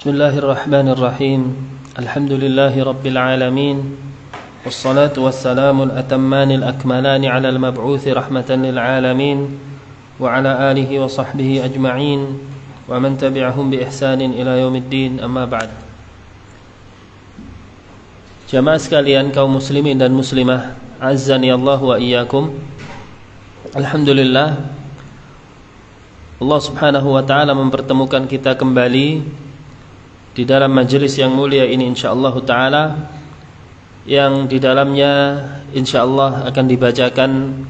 Bismillahirrahmanirrahim. Alhamdulillahi rabbil alamin. Wassalatu wassalamu al-atammanil akmalani ala al-mab'uthi rahmatan lil alamin wa ala alihi wa sahbihi ajma'in wa man tabi'ahum bi ihsanin ila yaumiddin, amma ba'd. Jamaah sekalian kaum muslimin dan muslimah, azzani Allah wa iyyakum. Alhamdulillah, Allah subhanahu wa ta'ala mempertemukan kita kembali di dalam majelis yang mulia ini, insyaallah ta'ala, yang di dalamnya insyaallah akan dibacakan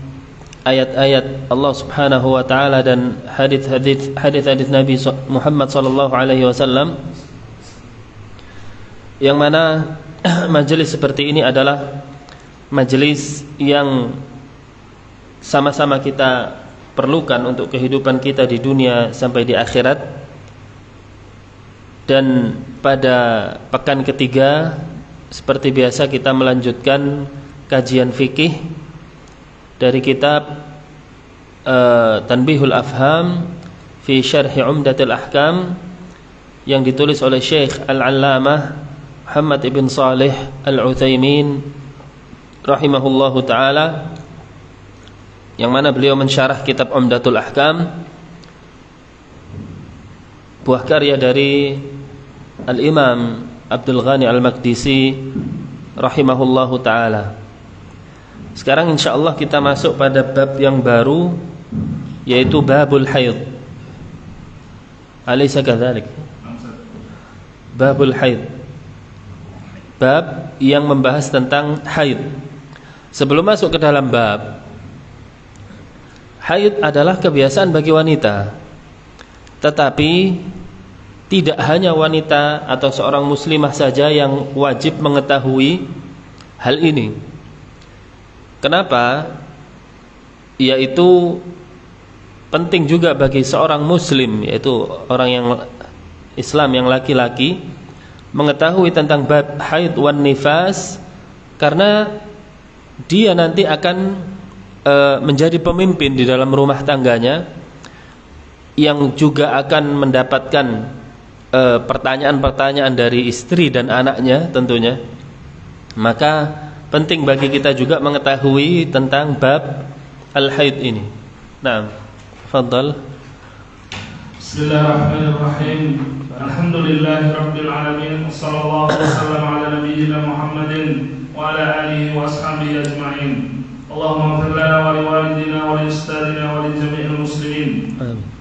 ayat-ayat Allah subhanahu wa ta'ala dan hadis-hadis Nabi Muhammad sallallahu alaihi wasallam, yang mana majelis seperti ini adalah majelis yang sama-sama kita perlukan untuk kehidupan kita di dunia sampai di akhirat. Dan pada pekan ketiga, seperti biasa, kita melanjutkan kajian fikih dari kitab Tanbihul Afham fi Syarhi Umdatil Ahkam yang ditulis oleh Syekh Al-Allamah Muhammad ibn Salih Al-Utsaimin rahimahullahu ta'ala, yang mana beliau mensyarah kitab Umdatul Ahkam, buah karya dari Al-Imam Abdul Ghani Al-Maqdisi rahimahullahu ta'ala. Sekarang insyaallah kita masuk pada bab yang baru, yaitu babul haid. Alaysa kadzalik? Babul haid, bab yang membahas tentang haid. Sebelum masuk ke dalam bab, haid adalah kebiasaan bagi wanita, tetapi tidak hanya wanita atau seorang muslimah saja yang wajib mengetahui hal ini. Kenapa? Yaitu penting juga bagi seorang muslim, yaitu orang yang Islam yang laki-laki, mengetahui tentang bab haid wan nifas, karena dia nanti akan menjadi pemimpin di dalam rumah tangganya, yang juga akan mendapatkan pertanyaan-pertanyaan dari istri dan anaknya tentunya. Maka penting bagi kita juga mengetahui tentang bab al-haid ini. Nah, tafadhal. Bismillahirrahmanirrahim. Alhamdulillahi rabbil alamin. Wassallallahu wasallam ala nabiyyina Muhammadin wa ala alihi wa ashabihi ajma'in. Allahumma ighfir lana wa liwalidina wa li ustadina wa li jami'il muslimin. Amin.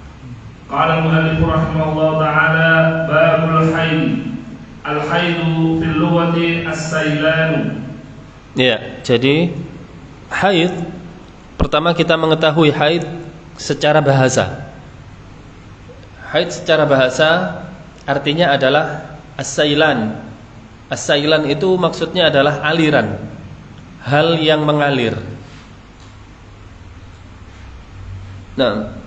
Qala al-mu'allif rahimahullah ta'ala, babul haid. Al-haidu fil lughati as-sailan. Ya, jadi haid, pertama kita mengetahui haid secara bahasa. Haid secara bahasa artinya adalah as-sailan. As-sailan itu maksudnya adalah aliran, hal yang mengalir. Nah,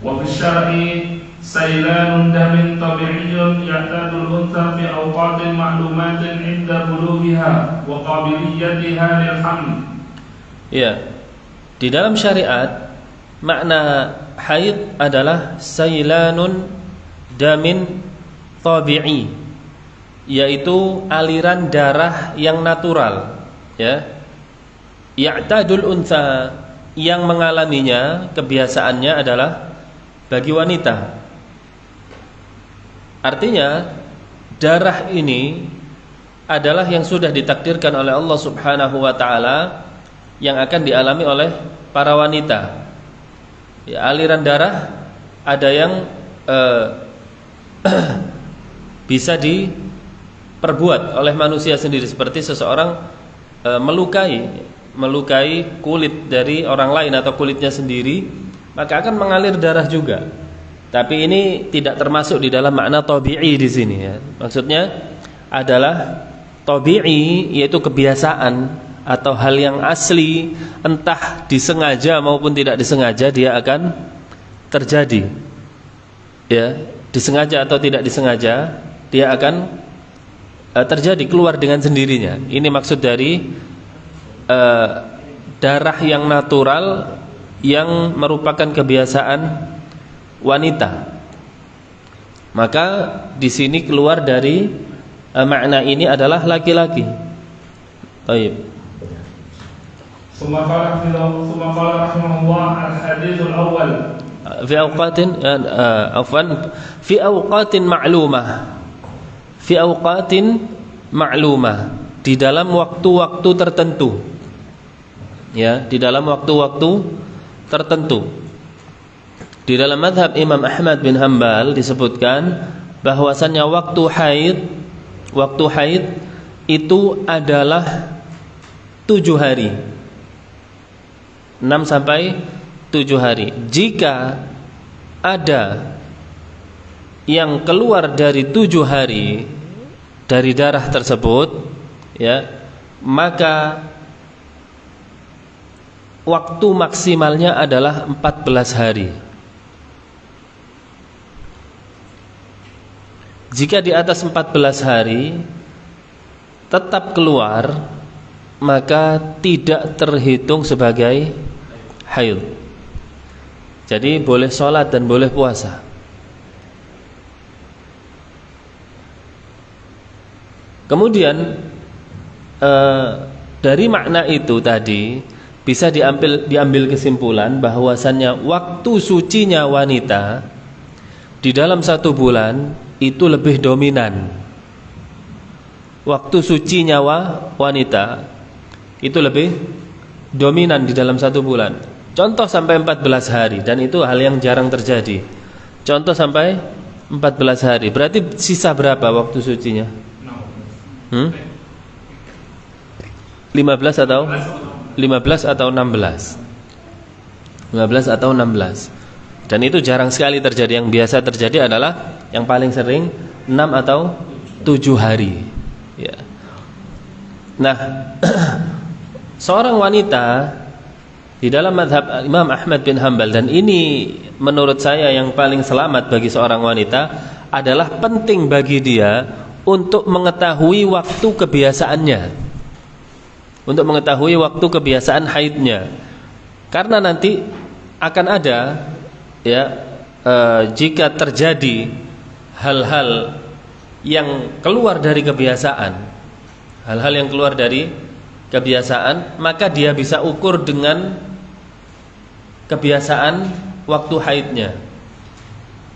wa fi syar'i sailanun damin tabi'iyyun ya'tadul untha fi awqatin ma'lumatin 'inda bulughiha wa qabiliyyatiha lil haml. Ya, di dalam syariat makna haid adalah sailanun damin tabi'i, yaitu aliran darah yang natural, ya. Ya'tadul untha, yang mengalaminya, kebiasaannya adalah bagi wanita. Artinya darah ini adalah yang sudah ditakdirkan oleh Allah subhanahu wa ta'ala yang akan dialami oleh para wanita. Ya, aliran darah ada yang bisa diperbuat oleh manusia sendiri, seperti seseorang melukai kulit dari orang lain atau kulitnya sendiri, maka akan mengalir darah juga. Tapi ini tidak termasuk di dalam makna tabi'i di sini, ya. Maksudnya adalah tabi'i, yaitu kebiasaan atau hal yang asli, entah disengaja maupun tidak disengaja dia akan terjadi. Ya, disengaja atau tidak disengaja dia akan terjadi, keluar dengan sendirinya. Ini maksud dari darah yang natural yang merupakan kebiasaan wanita. Maka di sini keluar dari makna ini adalah laki-laki. Baik. ثم قال رحمه الله الحديث الأول في أوقات عفوا في أوقات معلومة في أوقات معلومة di dalam waktu-waktu tertentu, ya, di dalam waktu-waktu tertentu. Di dalam mazhab Imam Ahmad bin Hanbal disebutkan bahwasannya waktu haid itu adalah 7 hari, 6 sampai 7 hari. Jika ada yang keluar dari 7 hari dari darah tersebut, ya, maka waktu maksimalnya adalah 14 hari. Jika di atas 14 hari tetap keluar, maka tidak terhitung sebagai haid. Jadi boleh sholat dan boleh puasa. Kemudian dari makna itu tadi bisa diambil kesimpulan bahwasannya waktu sucinya wanita di dalam 1 bulan itu lebih dominan. Waktu suci nyawa wanita itu lebih dominan di dalam 1 bulan. Contoh sampai 14 hari, dan itu hal yang jarang terjadi. Contoh sampai 14 hari, berarti sisa berapa waktu sucinya? 15 atau 16? 15 atau 16. Dan itu jarang sekali terjadi. Yang biasa terjadi adalah yang paling sering 6 atau 7 hari, ya. Nah, seorang wanita di dalam mazhab Imam Ahmad bin Hanbal, dan ini menurut saya yang paling selamat bagi seorang wanita, adalah penting bagi dia untuk mengetahui waktu kebiasaannya, untuk mengetahui waktu kebiasaan haidnya. Karena nanti akan ada, ya, jika terjadi hal-hal yang keluar dari kebiasaan, hal-hal yang keluar dari kebiasaan, maka dia bisa ukur dengan kebiasaan waktu haidnya.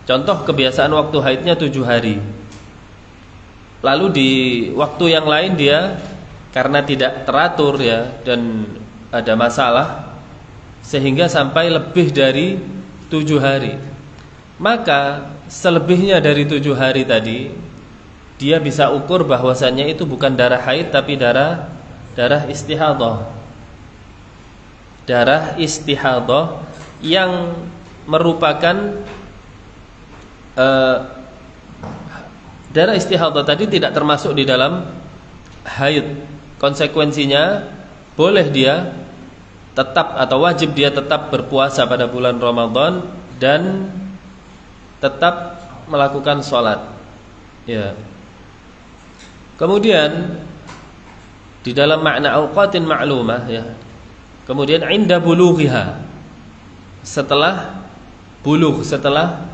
Contoh, kebiasaan waktu haidnya 7 hari. Lalu di waktu yang lain dia karena tidak teratur, ya, dan ada masalah sehingga sampai lebih dari 7 hari. Maka selebihnya dari 7 hari tadi dia bisa ukur bahwasannya itu bukan darah haid tapi darah istihadhah. Darah istihadhah yang merupakan darah istihadhah tadi tidak termasuk di dalam haid. Konsekuensinya boleh dia tetap atau wajib dia tetap berpuasa pada bulan Ramadan dan tetap melakukan sholat, ya. Kemudian di dalam makna awqatin ma'lumah, ya. Kemudian inda bulughiha, setelah bulugh, setelah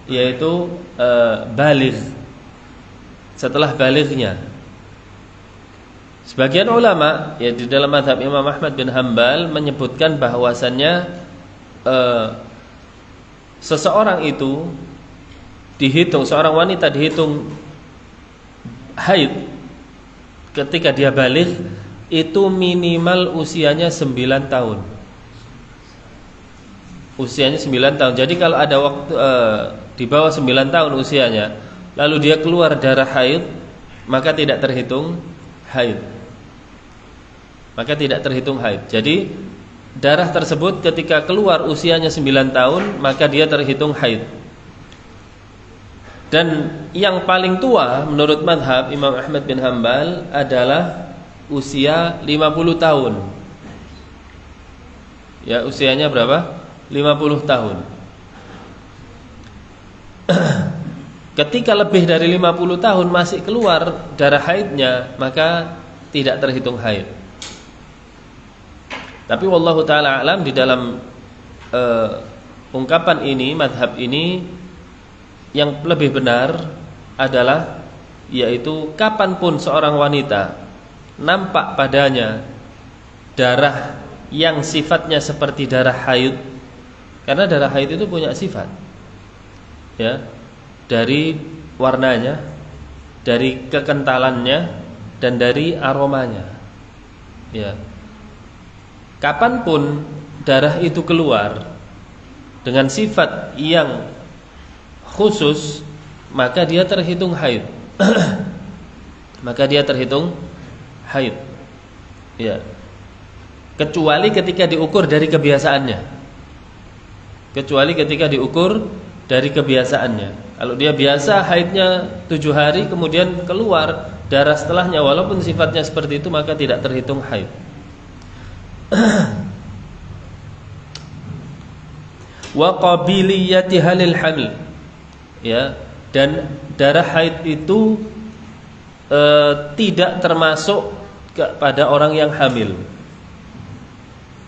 yaitu baligh, setelah balighnya. Sebagian ulama, ya, di dalam mazhab Imam Ahmad bin Hanbal menyebutkan bahwasannya seseorang itu dihitung, seorang wanita dihitung haid ketika dia baligh itu minimal usianya 9 tahun. Usianya 9 tahun. Jadi kalau ada waktu di bawah 9 tahun usianya, lalu dia keluar darah haid, maka tidak terhitung haid. Maka tidak terhitung haid. Jadi darah tersebut ketika keluar usianya 9 tahun, maka dia terhitung haid. Dan yang paling tua menurut mazhab Imam Ahmad bin Hanbal adalah usia 50 tahun. Ya, usianya berapa? 50 tahun. Ketika lebih dari 50 tahun masih keluar darah haidnya, maka tidak terhitung haid. Tapi wallahu taala alam, di dalam ungkapan ini, madhab ini yang lebih benar adalah yaitu kapanpun seorang wanita nampak padanya darah yang sifatnya seperti darah haid, karena darah haid itu punya sifat, ya, dari warnanya, dari kekentalannya, dan dari aromanya, ya. Kapanpun darah itu keluar dengan sifat yang khusus, maka dia terhitung haid. Maka dia terhitung haid, ya. Kecuali ketika diukur dari kebiasaannya. Kecuali ketika diukur dari kebiasaannya. Kalau dia biasa haidnya 7 hari, kemudian keluar darah setelahnya walaupun sifatnya seperti itu, maka tidak terhitung haid. Wa qabiliyati halil hamil, ya, dan darah haid itu tidak termasuk pada orang yang hamil.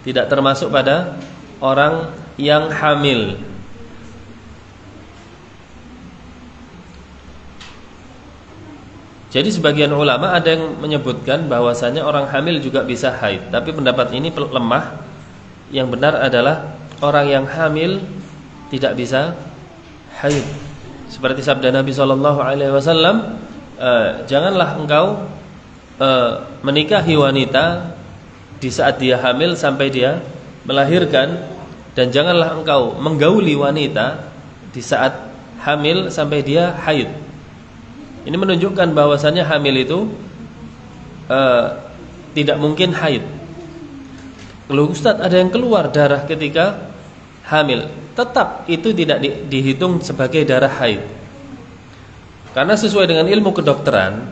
Tidak termasuk pada orang yang hamil. Jadi sebagian ulama ada yang menyebutkan bahwasanya orang hamil juga bisa haid, tapi pendapat ini lemah. Yang benar adalah orang yang hamil tidak bisa haid. Seperti sabda Nabi SAW, janganlah engkau menikahi wanita di saat dia hamil sampai dia melahirkan, dan janganlah engkau menggauli wanita di saat hamil sampai dia haid. Ini menunjukkan bahwasannya hamil itu tidak mungkin haid. Kalau Ustaz, ada yang keluar darah ketika hamil, tetap itu tidak dihitung sebagai darah haid. Karena sesuai dengan ilmu kedokteran,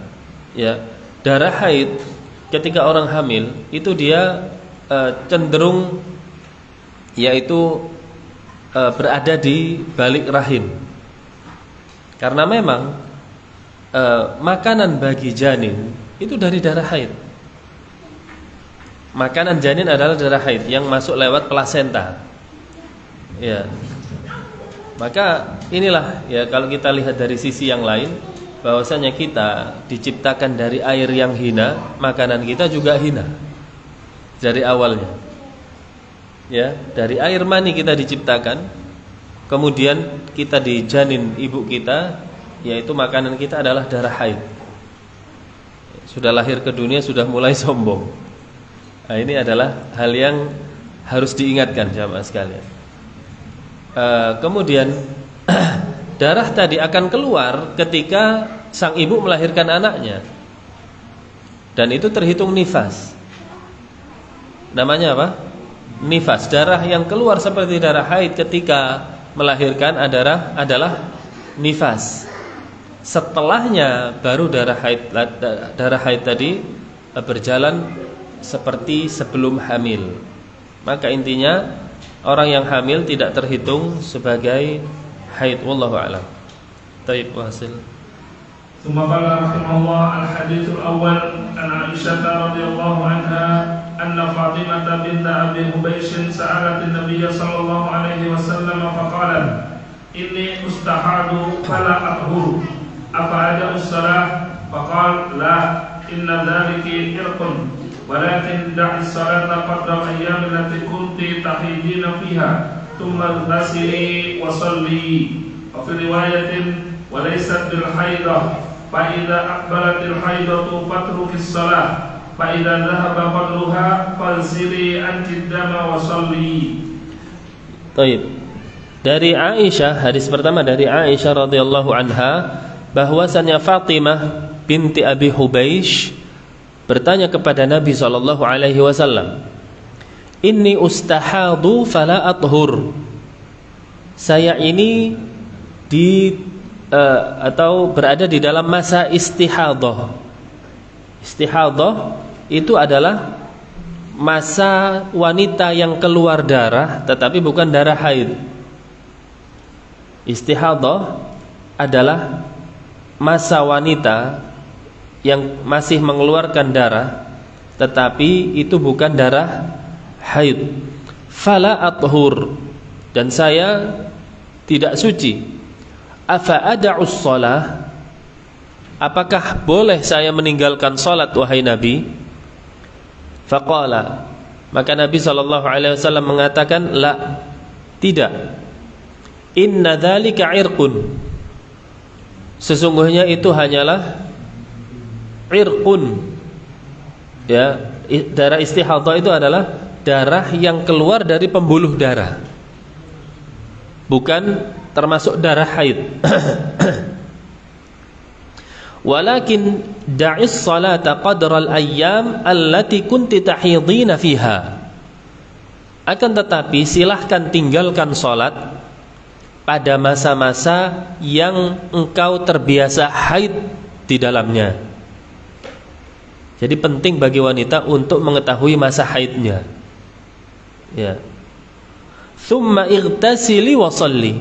ya, darah haid ketika orang hamil itu dia cenderung yaitu berada di balik rahim. Karena memang makanan bagi janin itu dari darah haid. Makanan janin adalah darah haid yang masuk lewat plasenta. Ya. Maka inilah, ya, kalau kita lihat dari sisi yang lain, bahwasanya kita diciptakan dari air yang hina, makanan kita juga hina dari awalnya. Ya, dari air mani kita diciptakan, kemudian kita di janin ibu kita, yaitu makanan kita adalah darah haid. Sudah lahir ke dunia sudah mulai sombong. Nah, ini adalah hal yang harus diingatkan jamaah sekalian. Kemudian darah tadi akan keluar ketika sang ibu melahirkan anaknya, dan itu terhitung nifas. Namanya apa? Nifas. Darah yang keluar seperti darah haid ketika melahirkan adalah nifas. Setelahnya baru darah haid tadi berjalan seperti sebelum hamil. Maka intinya orang yang hamil tidak terhitung sebagai haid. Wallahu a'lam. Baik, hasil. ثم قال رحمه الله الحديث الأول عن عائشة رضي الله عنها أن فاطمة بنت أبي حبيش سألت النبي صلى الله عليه وسلم فقالت إني أستحاض فلا أطهر أفأدع الصلاة؟ فقال لا إن ذلك إرق ولكن دع الصلاة قدر الأيام التي كنت تحيضين فيها ثم اغتسلي وصلي. وفي رواية وليست بالحيضة فإذا أقبلت الحيضة فاترك الصلاة فإذا ذهب قدرها فاغسلي أنت الدم وصلي. Baik. Dari Aisyah, hadis pertama dari Aisyah radhiyallahu anha, bahwasanya Fatimah binti Abi Hubeish bertanya kepada Nabi SAW, Inni ustahadu fala athur. Saya ini atau berada di dalam masa istihadah. Istihadah itu adalah masa wanita yang keluar darah tetapi bukan darah haid. Istihadah adalah masa wanita yang masih mengeluarkan darah tetapi itu bukan darah haid. Fala athur, dan saya tidak suci. afa ada'us shalah, apakah boleh saya meninggalkan salat wahai Nabi? Faqala, maka Nabi SAW mengatakan, la, tidak. Inna dzalika irqun, sesungguhnya itu hanyalah irqun, ya, darah istihadhah itu adalah darah yang keluar dari pembuluh darah, bukan termasuk darah haid. Walakin da'is salata qadral ayyam allati kunti tahidina fiha, akan tetapi silahkan tinggalkan salat pada masa-masa yang engkau terbiasa haid di dalamnya. Jadi penting bagi wanita untuk mengetahui masa haidnya. Ya. Tsumma ightasili wa shalli.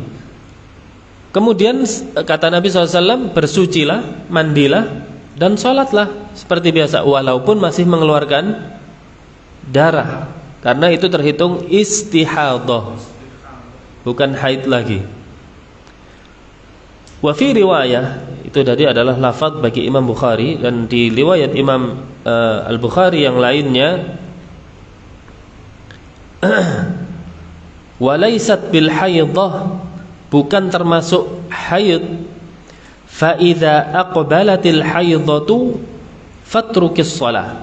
Kemudian kata Nabi SAW, bersucilah, mandilah, dan sholatlah seperti biasa, walaupun masih mengeluarkan darah, karena itu terhitung istihadhah, bukan haid lagi. Wa fi riwayah, itu tadi adalah lafaz bagi Imam Bukhari, dan di riwayat Imam Al-Bukhari yang lainnya, walaysat bil haidhah, bukan termasuk haid. Fa idza aqbalatil haidhatu fatrukis shalah.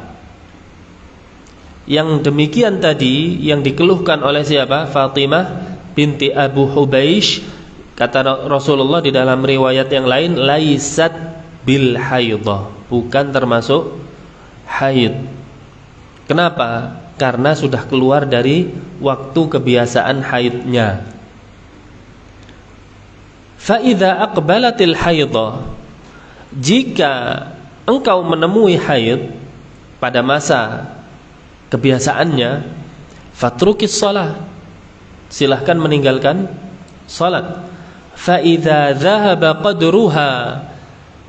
Yang demikian tadi yang dikeluhkan oleh siapa? Fatimah binti Abu Hubaish. Kata Rasulullah di dalam riwayat yang lain, laisat bil haidhah, bukan termasuk haid. Kenapa? Karena sudah keluar dari waktu kebiasaan haidnya. Fa idza aqbalatil haidhah, jika engkau menemui haid pada masa kebiasaannya, fatrukis shalah, silahkan meninggalkan salat. Fa idza dhahaba qadruha,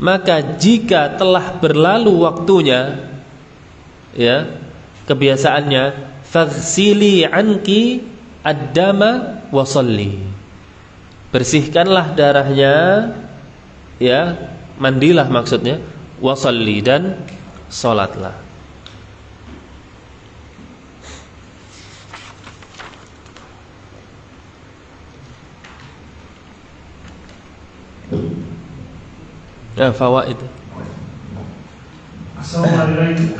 maka jika telah berlalu waktunya, ya, kebiasaannya, faghsili anki ad-dama wa shalli, bersihkanlah darahnya, ya, mandilah maksudnya, wa shalli, dan salatlah. Fawaid. Assalamualaikum.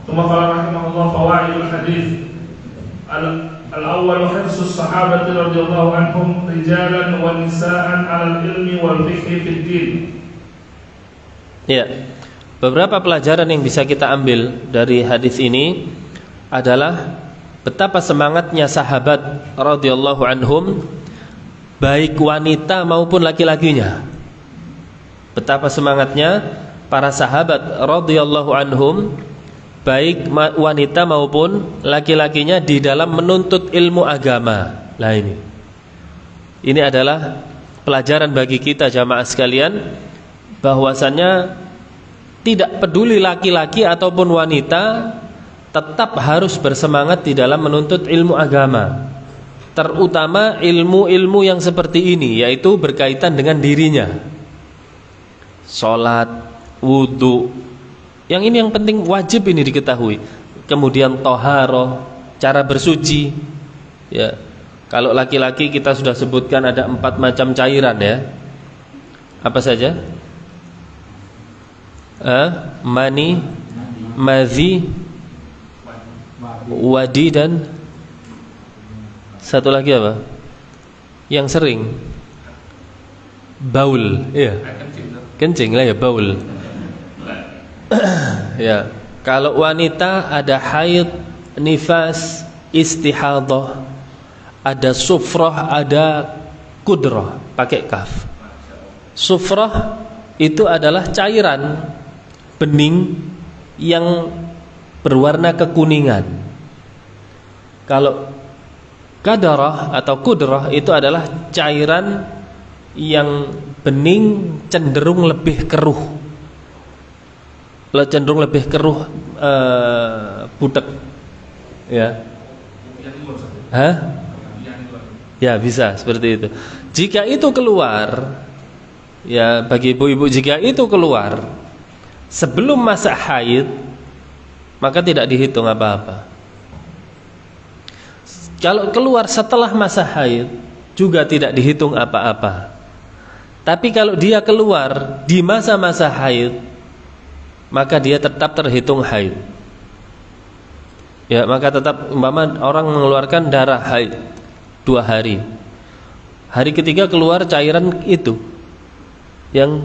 Tsumma qala rahimahullah fawaidul hadis. Al-awwal hirsus sahabati radhiyallahu anhum rijalan wa nisaan 'alal ilmi wal fiqhi fid din. Ya. Beberapa pelajaran yang bisa kita ambil dari hadis ini adalah betapa semangatnya sahabat radhiyallahu anhum, baik wanita maupun laki-lakinya. Betapa semangatnya para sahabat radhiyallahu anhum, baik wanita maupun laki-lakinya, di dalam menuntut ilmu agama. Lah ini adalah pelajaran bagi kita jamaah sekalian, bahwasannya tidak peduli laki-laki ataupun wanita, tetap harus bersemangat di dalam menuntut ilmu agama, terutama ilmu-ilmu yang seperti ini, yaitu berkaitan dengan dirinya. Salat, wudu, yang ini yang penting, wajib ini diketahui. Kemudian toharoh, cara bersuci, ya. Kalau laki-laki kita sudah sebutkan ada 4 macam cairan, ya. Apa saja? Mani, madhi, wadi, dan satu lagi apa? Yang sering baul, ya. Kencing lah ya, baul. Ya, kalau wanita ada haid, nifas, istihadhah, ada sufrah, ada kudrah, pakai kaf. Sufrah itu adalah cairan bening yang berwarna kekuningan. Kalau kadarah atau kudrah itu adalah cairan yang bening, cenderung lebih keruh, butek, ya. Ya, bisa seperti itu. Jika itu keluar, Ya, bagi ibu-ibu jika itu keluar sebelum masa haid, maka tidak dihitung apa-apa. Kalau keluar setelah masa haid juga tidak dihitung apa-apa. Tapi kalau dia keluar di masa-masa haid, maka dia tetap terhitung haid. Ya, maka tetap umpama orang mengeluarkan darah haid 2 hari. Hari ketiga keluar cairan itu, yang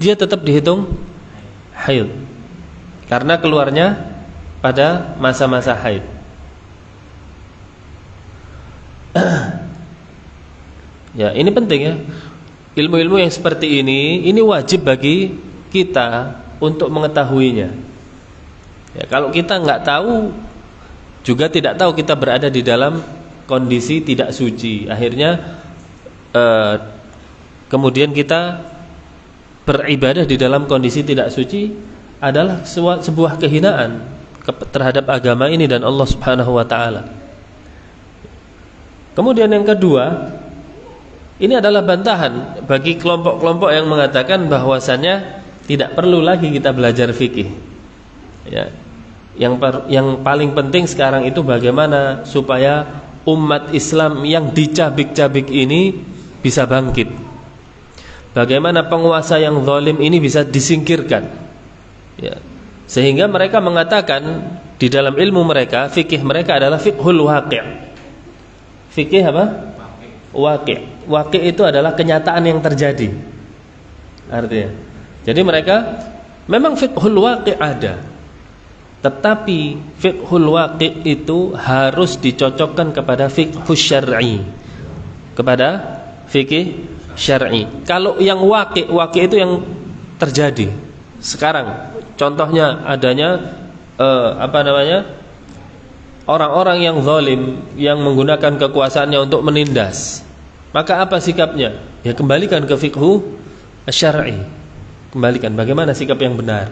dia tetap dihitung haid. Karena keluarnya pada masa-masa haid. Ya, ini penting ya. Ilmu-ilmu yang seperti ini wajib bagi kita untuk mengetahuinya. Ya, kalau kita nggak tahu, juga tidak tahu kita berada di dalam kondisi tidak suci. Akhirnya kemudian kita beribadah di dalam kondisi tidak suci adalah sebuah kehinaan terhadap agama ini dan Allah Subhanahu wa taala. Kemudian yang kedua, ini adalah bantahan bagi kelompok-kelompok yang mengatakan bahwasannya tidak perlu lagi kita belajar fikih. Ya. Yang paling penting sekarang itu bagaimana supaya umat Islam yang dicabik-cabik ini bisa bangkit. Bagaimana penguasa yang zalim ini bisa disingkirkan. Ya. Sehingga mereka mengatakan di dalam ilmu mereka, fikih mereka adalah fiqhul waqi'. Fikih apa? Waqi'. Waqi' itu adalah kenyataan yang terjadi. Artinya, jadi mereka memang fiqhul waqi' ada, tetapi fiqhul waqi' itu harus dicocokkan kepada fiqhus syar'i, kepada fikih syar'i. Kalau yang waqi' itu yang terjadi sekarang, contohnya adanya orang-orang yang zalim yang menggunakan kekuasaannya untuk menindas. Maka apa sikapnya? Ya kembalikan ke fiqhu syar'i. Kembalikan bagaimana sikap yang benar.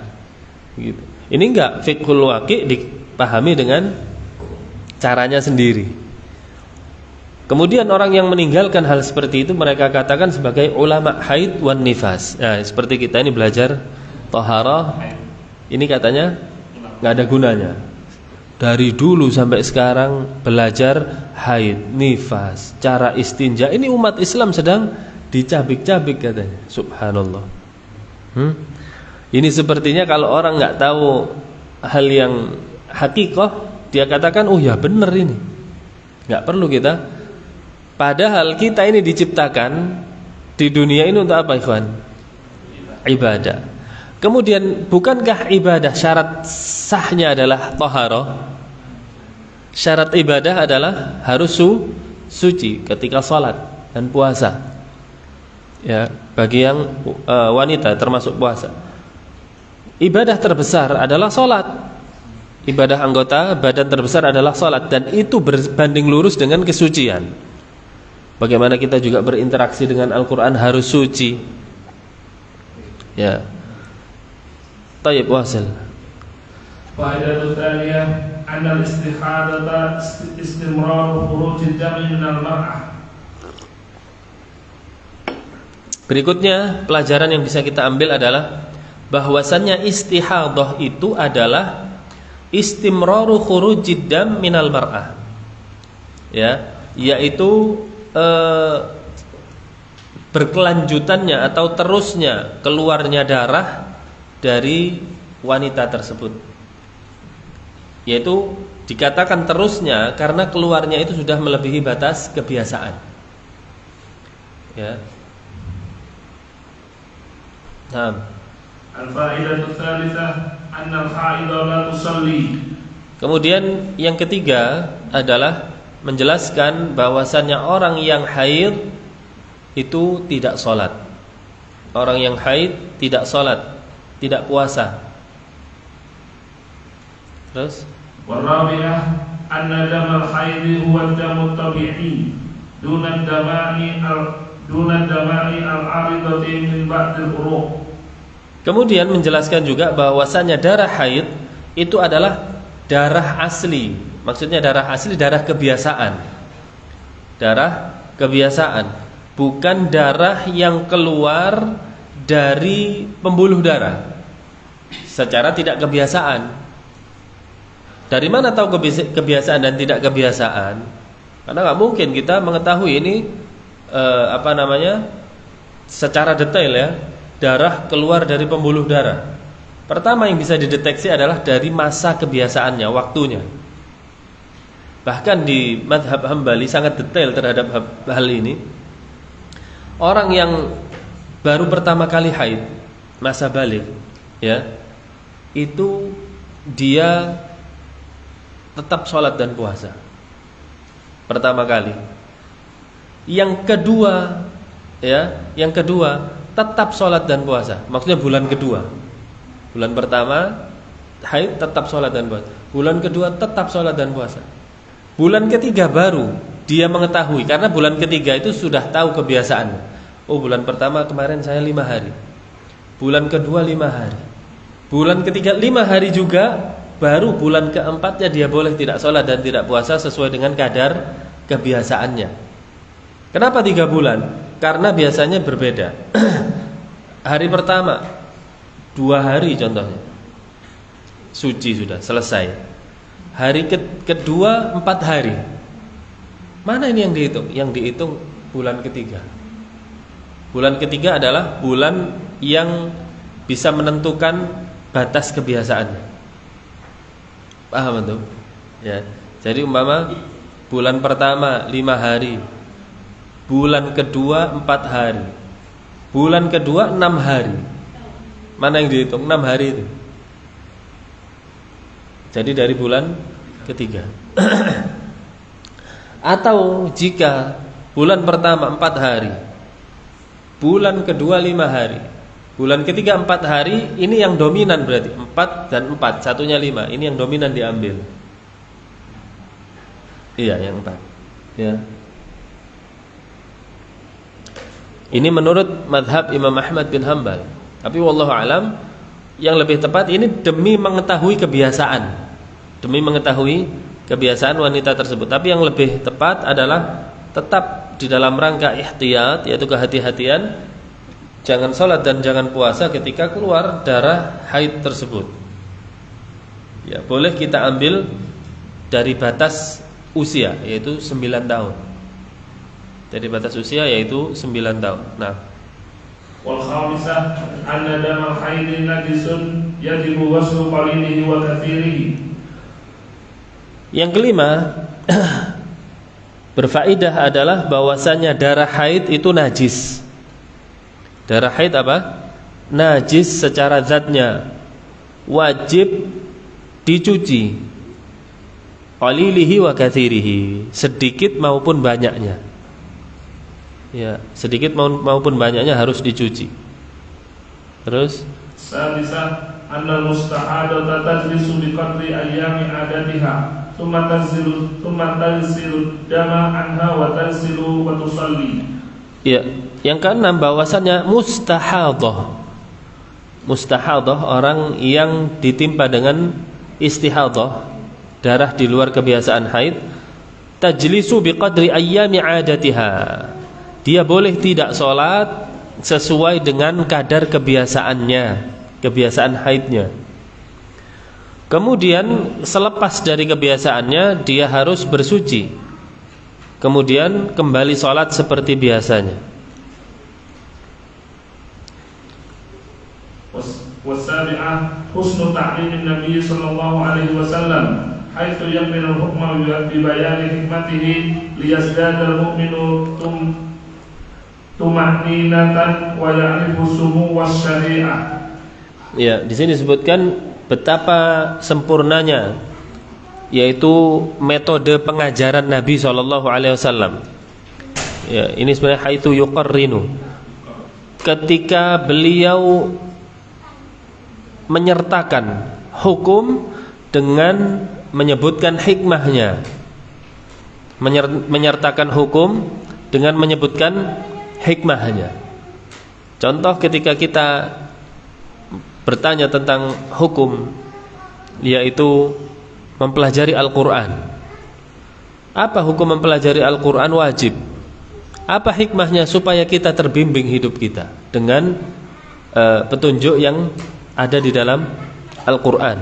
Gitu. Ini enggak fiqhul waqi' dipahami dengan caranya sendiri. Kemudian orang yang meninggalkan hal seperti itu mereka katakan sebagai ulama haid wan nifas. Nah, seperti kita ini belajar thaharah, ini katanya enggak ada gunanya. Dari dulu sampai sekarang belajar haid, nifas, cara istinja. Ini umat Islam sedang dicabik-cabik katanya. Subhanallah. Ini sepertinya kalau orang nggak tahu hal yang hakikoh, dia katakan, oh ya benar ini, nggak perlu kita. Padahal kita ini diciptakan di dunia ini untuk apa, ikhwan? Ibadah. Kemudian bukankah ibadah syarat sahnya adalah thaharah? Syarat ibadah adalah harus suci ketika salat dan puasa. Ya, bagi yang wanita termasuk puasa. Ibadah terbesar adalah salat. Ibadah anggota badan terbesar adalah salat, dan itu berbanding lurus dengan kesucian. Bagaimana kita juga berinteraksi dengan Al-Qur'an harus suci. Ya. Tayyib wasil. Faedah tsaniyah anna al-istihadata istimrar khuruj ad-dam min al-mar'ah. Berikutnya pelajaran yang bisa kita ambil adalah bahwasannya istihadah itu adalah istimraru khurujid dam minal mar'ah. Ya, yaitu berkelanjutannya atau terusnya keluarnya darah dari wanita tersebut. Yaitu dikatakan terusnya karena keluarnya itu sudah melebihi batas kebiasaan. Ya. Nah, al-faidatu tsalitsah anna al-haidha la tusalli. Kemudian yang ketiga adalah menjelaskan bahwasannya orang yang haid itu tidak sholat. Orang yang haid tidak sholat, tidak puasa. Terus warabi'ah anna damal haid huwa ad-damu tabi'i duna ad-dama'i al-aridati min ba'dil uruq. Kemudian menjelaskan juga bahwasannya darah haid itu adalah darah asli. Maksudnya darah asli, darah kebiasaan. Darah kebiasaan, bukan darah yang keluar dari pembuluh darah secara tidak kebiasaan. Dari mana tahu kebiasaan dan tidak kebiasaan? Karena nggak mungkin kita mengetahui ini secara detail ya, darah keluar dari pembuluh darah. Pertama yang bisa dideteksi adalah dari masa kebiasaannya, waktunya. Bahkan di mazhab Hambali sangat detail terhadap hal ini. Orang yang baru pertama kali haid, masa balik, ya, itu dia tetap sholat dan puasa. Pertama kali. Yang kedua tetap sholat dan puasa. Maksudnya bulan kedua. Bulan pertama haid tetap sholat dan puasa. Bulan kedua tetap sholat dan puasa. Bulan ketiga baru dia mengetahui, karena bulan ketiga itu sudah tahu kebiasaan. Oh, bulan pertama kemarin saya 5 hari. Bulan kedua 5 hari. Bulan ketiga 5 hari juga. Baru bulan keempatnya dia boleh tidak sholat dan tidak puasa sesuai dengan kadar kebiasaannya. Kenapa 3 bulan? Karena biasanya berbeda. Hari pertama 2 hari contohnya suci sudah selesai. Hari kedua 4 hari. Mana ini yang dihitung? Yang dihitung bulan ketiga. Bulan ketiga adalah bulan yang bisa menentukan batas kebiasaannya. Paham itu? Ya. Jadi umpama bulan pertama 5 hari, bulan kedua 4 hari, bulan kedua 6 hari. Mana yang dihitung? 6 hari itu. Jadi dari bulan ketiga. Atau jika bulan pertama 4 hari, bulan kedua 5 hari, bulan ketiga 4 hari, ini yang dominan berarti 4 dan 4, satunya 5. Ini yang dominan diambil. Iya, yang 4. Ya. Ini menurut mazhab Imam Ahmad bin Hanbal. Tapi wallahu alam, yang lebih tepat ini demi mengetahui kebiasaan. Demi mengetahui kebiasaan wanita tersebut. Tapi yang lebih tepat adalah tetap di dalam rangka ihtiyat, yaitu kehati-hatian. Jangan sholat dan jangan puasa ketika keluar darah haid tersebut. Ya, boleh kita ambil dari batas usia, yaitu 9 tahun. Dari batas usia yaitu 9 tahun. Nah, wal khamisah anna damal haid najisun yajibu ghuslu qalilihi wa katsirihi. Yang kelima, berfaedah adalah bahwasanya darah haid itu najis. Darah haid apa? Najis secara zatnya, wajib dicuci. Qalilihi wa katsirihi, sedikit maupun banyaknya. Ya, sedikit maupun banyaknya harus dicuci. Terus sadisa anna mustahadata tajlisu bi qadri ayyami adatiha thumma tanzilu dama anha wa tanzilu wa tusalli. Ya, yang keenam bahwasannya mustahadhah. Mustahadhah orang yang ditimpa dengan istihadhah, darah di luar kebiasaan haid, tajlisu biqadri ayyami adatiha. Dia boleh tidak sholat sesuai dengan kadar kebiasaannya, kebiasaan haidnya. Kemudian selepas dari kebiasaannya dia harus bersuci. Kemudian kembali sholat seperti biasanya. Wasabi'ah husnu ta'limin Nabi sallallahu alaihi wasallam haitsu yaqbinu al-hukma bi bayani hikmatihi liyazdada al-mu'minu tuma'ninatan wa ya'rifu sumu wasyari'ah. Ya, di sini disebutkan betapa sempurnanya yaitu metode pengajaran Nabi SAW. Ya, ini sebenarnya haitsu yuqarrinu. Ketika beliau menyertakan hukum dengan menyebutkan hikmahnya, menyertakan hukum dengan menyebutkan hikmahnya. Contoh ketika kita bertanya tentang hukum, yaitu mempelajari Al-Quran. Apa hukum mempelajari Al-Quran? Wajib. Apa hikmahnya? Supaya kita terbimbing hidup kita dengan petunjuk yang ada di dalam Al-Quran.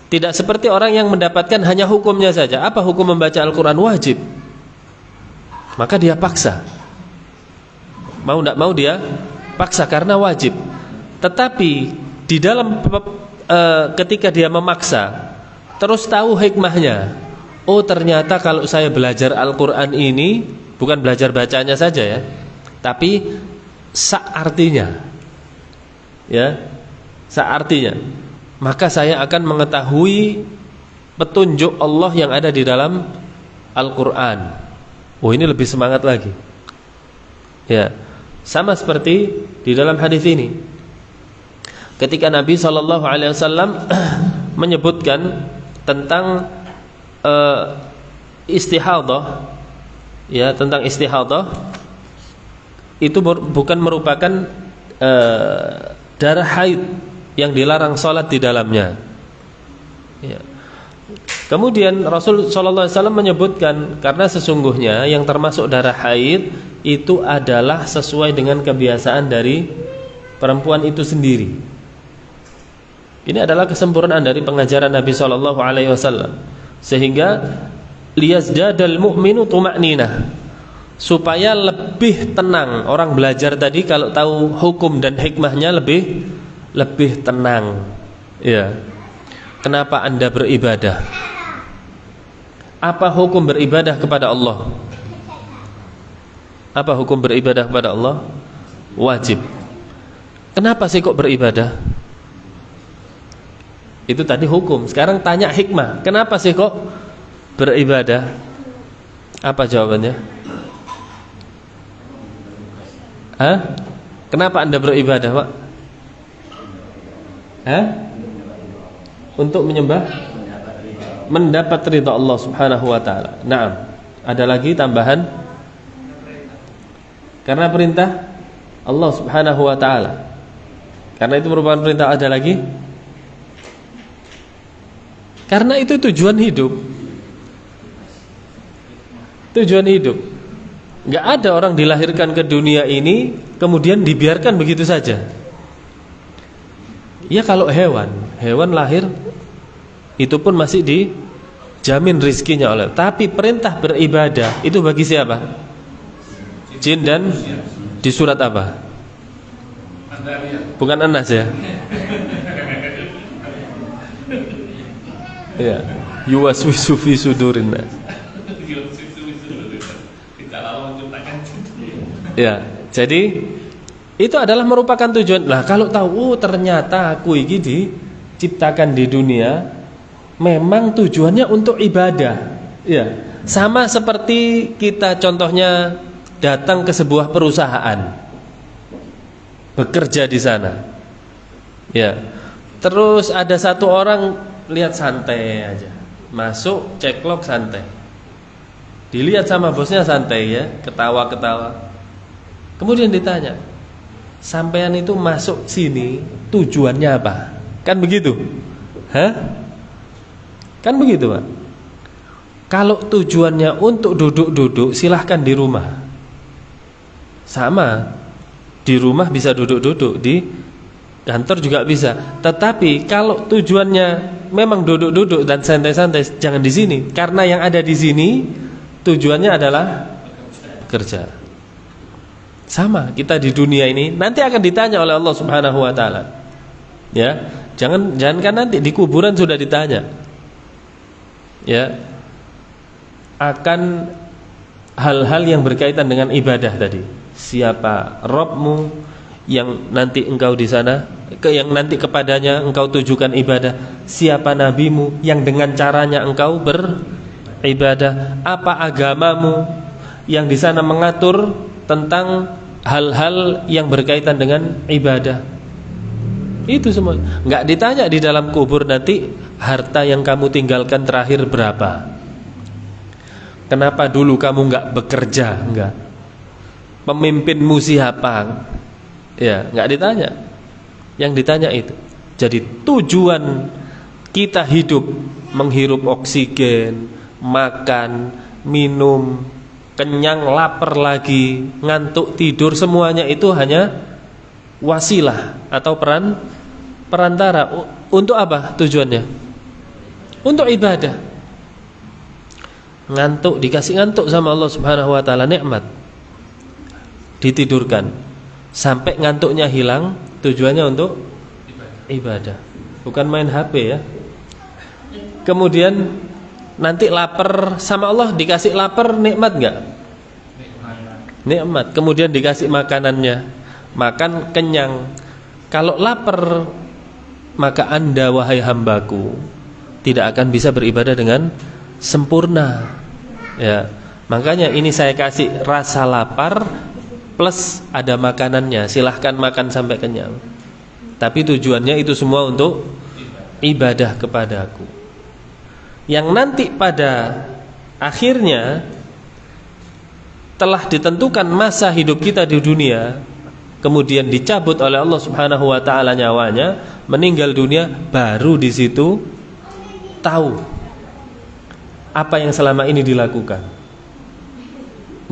Tidak seperti orang yang mendapatkan hanya hukumnya saja. Apa hukum membaca Al-Quran? Wajib. Maka dia paksa. Mau tidak mau dia paksa karena wajib. Tetapi di dalam ketika dia memaksa, terus tahu hikmahnya. Oh, ternyata kalau saya belajar Al-Quran ini bukan belajar bacanya saja ya, tapi artinya, ya, artinya, maka saya akan mengetahui petunjuk Allah yang ada di dalam Al-Quran. Oh, ini lebih semangat lagi. Ya, sama seperti di dalam hadis ini. Ketika Nabi SAW menyebutkan tentang istihadah, ya, tentang istihadah, itu bukan merupakan darah haid yang dilarang sholat di dalamnya. Ya. Kemudian Rasul SAW menyebutkan karena sesungguhnya yang termasuk darah haid itu adalah sesuai dengan kebiasaan dari perempuan itu sendiri. Ini adalah kesempurnaan dari pengajaran Nabi SAW. Sehingga liyazdadal mu'minu tuma'ninah, supaya lebih tenang. Orang belajar tadi kalau tahu hukum dan hikmahnya lebih tenang. Ya. Kenapa Anda beribadah? Apa hukum beribadah kepada Allah? Apa hukum beribadah kepada Allah? Wajib. Kenapa sih kok beribadah? Itu tadi hukum. Sekarang tanya hikmah. Kenapa sih kok beribadah? Apa jawabannya? Hah? Kenapa Anda beribadah, Pak? Hah? Untuk menyembah, mendapat ridha Allah Subhanahu wa taala. Naam. Ada lagi tambahan? Karena perintah Allah Subhanahu wa taala. Karena itu merupakan perintah. Ada lagi? Karena itu tujuan hidup. Tujuan hidup. Enggak ada orang dilahirkan ke dunia ini kemudian dibiarkan begitu saja. Ya, kalau hewan lahir itu pun masih dijamin rizkinya oleh. Tapi perintah beribadah itu bagi siapa? Jin dan di surat apa? Bukan Anas ya. Ya, yuwaswisu fi sudurin nas. Ya, jadi itu adalah merupakan tujuan. Nah, kalau tahu ternyata aku ini diciptakan di dunia memang tujuannya untuk ibadah. Ya, sama seperti kita contohnya datang ke sebuah perusahaan, bekerja di sana. Ya. Terus ada satu orang lihat santai aja, masuk ceklok santai, dilihat sama bosnya santai ya, ketawa-ketawa. Kemudian ditanya, sampean itu masuk sini tujuannya apa? Kan begitu? Hah? Kan begitu, Pak? Kalau tujuannya untuk duduk-duduk, silahkan di rumah. Sama, di rumah bisa duduk-duduk, di kantor juga bisa. Tetapi kalau tujuannya memang duduk-duduk dan santai-santai, jangan di sini. Karena yang ada di sini tujuannya adalah bekerja. Sama, kita di dunia ini nanti akan ditanya oleh Allah Subhanahu wa taala. Ya, jangankan nanti di kuburan sudah ditanya. Ya. Akan hal-hal yang berkaitan dengan ibadah tadi. Siapa Rabbmu yang nanti engkau di sana, yang nanti kepadanya engkau tujukan ibadah? Siapa nabimu yang dengan caranya engkau beribadah? Apa agamamu yang di sana mengatur tentang hal-hal yang berkaitan dengan ibadah? Itu semua. Enggak ditanya di dalam kubur nanti harta yang kamu tinggalkan terakhir berapa? Kenapa dulu kamu enggak bekerja? Enggak. Pemimpinmu siapa? Ya, enggak ditanya. Yang ditanya itu. Jadi tujuan kita hidup, menghirup oksigen, makan, minum, kenyang, lapar lagi, ngantuk, tidur, semuanya itu hanya wasilah atau perantara. Untuk apa tujuannya? Untuk ibadah. Ngantuk, dikasih ngantuk sama Allah Subhanahu wa taala, nikmat. Ditidurkan sampai ngantuknya hilang, tujuannya untuk ibadah. Bukan main HP ya. Kemudian nanti lapar sama Allah, dikasih lapar, nikmat enggak? Nikmat. Kemudian dikasih makanannya, makan kenyang. Kalau lapar, maka Anda wahai hambaku tidak akan bisa beribadah dengan sempurna. Ya, makanya ini saya kasih rasa lapar plus ada makanannya. Silahkan makan sampai kenyang. Tapi tujuannya itu semua untuk ibadah kepadaku. Yang nanti pada akhirnya telah ditentukan masa hidup kita di dunia, kemudian dicabut oleh Allah Subhanahu wa taala nyawanya, meninggal dunia, baru di situ tahu apa yang selama ini dilakukan.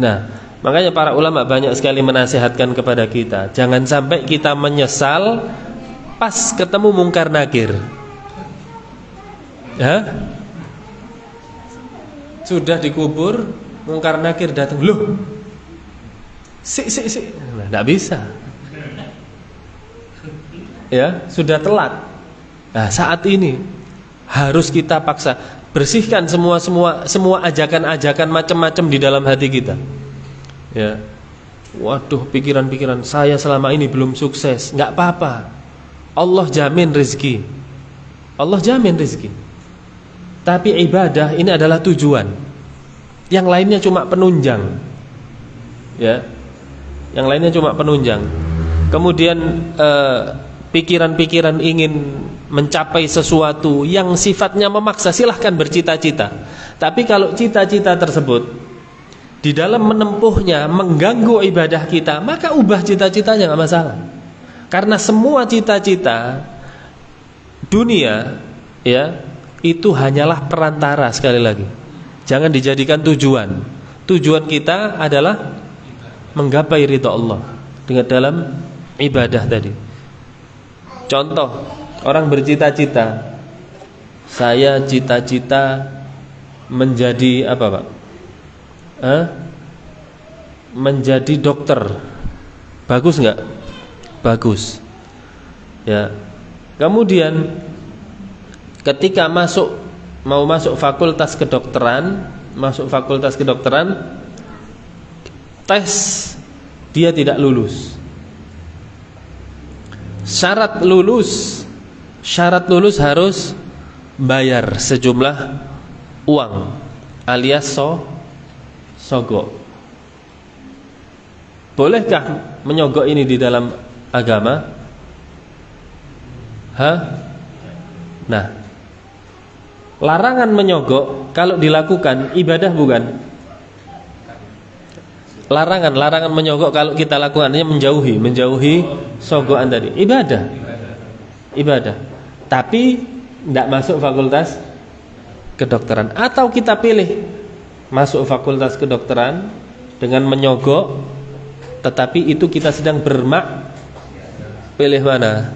Nah, makanya para ulama banyak sekali menasihatkan kepada kita, jangan sampai kita menyesal pas ketemu mungkar nakir. Ya? Sudah dikubur, mungkar nakir datang, loh, nah, tidak bisa. Ya, sudah telat. Nah, saat ini harus kita paksa bersihkan semua ajakan-ajakan macam-macam di dalam hati kita. Ya, waduh, pikiran-pikiran saya selama ini belum sukses, nggak apa-apa. Allah jamin rezeki. Allah jamin rezeki. Tapi ibadah ini adalah tujuan. Yang lainnya cuma penunjang. Ya. Yang lainnya cuma penunjang. Kemudian pikiran-pikiran ingin mencapai sesuatu yang sifatnya memaksa, silahkan bercita-cita. Tapi kalau cita-cita tersebut di dalam menempuhnya mengganggu ibadah kita, maka ubah cita-citanya, nggak masalah. Karena semua cita-cita dunia, ya, itu hanyalah perantara. Sekali lagi, jangan dijadikan tujuan. Tujuan kita adalah menggapai ridha Allah dengan dalam ibadah tadi. Contoh, orang bercita-cita, saya cita-cita menjadi apa, Pak? Menjadi dokter. Bagus nggak? Bagus. Ya. Kemudian ketika mau masuk fakultas kedokteran, tes dia tidak lulus. Syarat lulus harus bayar sejumlah uang alias sogok. Bolehkah menyogok ini di dalam agama? Nah, larangan menyogok kalau dilakukan ibadah bukan? Larangan menyogok kalau kita lakukannya menjauhi sogokan tadi. Ibadah. Tapi tidak masuk fakultas kedokteran. Atau kita pilih masuk fakultas kedokteran dengan menyogok, tetapi itu kita sedang pilih mana?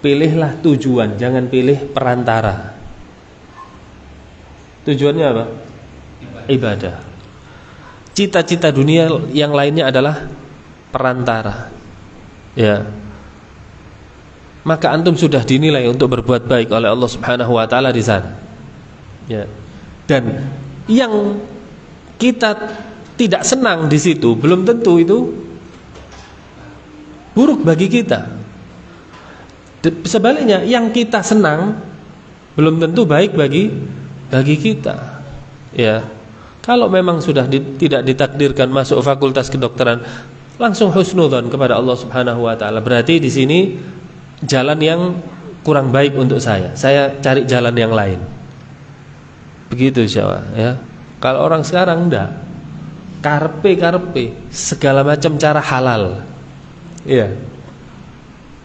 Pilihlah tujuan, jangan pilih perantara. Tujuannya apa? Ibadah. Cita-cita dunia yang lainnya adalah perantara. Ya. Maka antum sudah dinilai untuk berbuat baik oleh Allah Subhanahu wa taala di sana. Ya. Dan yang kita tidak senang di situ belum tentu itu buruk bagi kita. Sebaliknya, yang kita senang belum tentu baik bagi kita. Ya. Kalau memang sudah tidak ditakdirkan masuk fakultas kedokteran, langsung husnudzon kepada Allah Subhanahu wa taala. Berarti di sini jalan yang kurang baik untuk saya. Saya cari jalan yang lain. Begitu Jawa, ya. Kalau orang sekarang enggak. Karpe segala macam cara halal. Ya.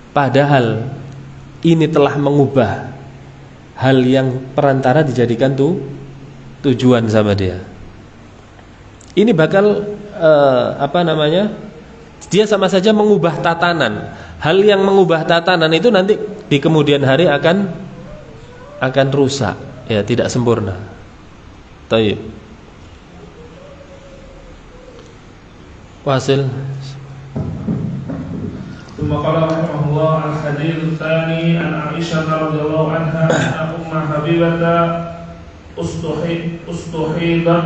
Padahal ini telah mengubah hal yang perantara dijadikan tujuan sama dia. Ini bakal Dia sama saja mengubah tatanan. Hal yang mengubah tatanan itu nanti di kemudian hari akan rusak, ya, tidak sempurna. Taib. Wasil. ثم قال رحمه الله الحديث الثاني عن عائشة رضي الله عنها أن أم حبيبة استحيضت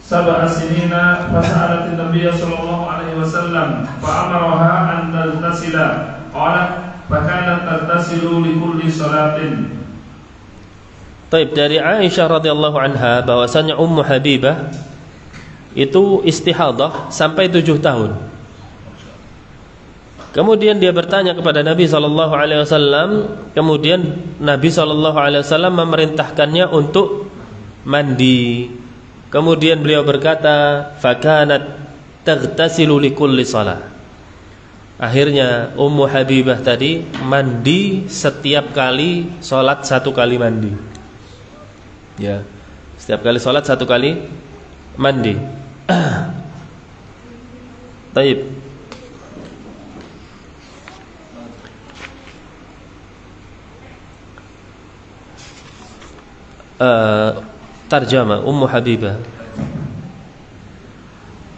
7 سنين فسألت النبي صلى الله عليه وسلم فأمرها أن تغتسل قالت فكانت تغتسل لكل صلاة. Taib, dari Aisyah radhiyallahu anha bahwasanya Ummu Habibah itu istihadah sampai 7 tahun. Kemudian dia bertanya kepada Nabi SAW. Kemudian Nabi SAW memerintahkannya untuk mandi. Kemudian beliau berkata, fakanat taghtasilu likulli shalah. Akhirnya Ummu Habibah tadi mandi setiap kali sholat 1 kali mandi. Ya, setiap kali sholat 1 kali mandi. Taib. Tarjama Ummu Habibah.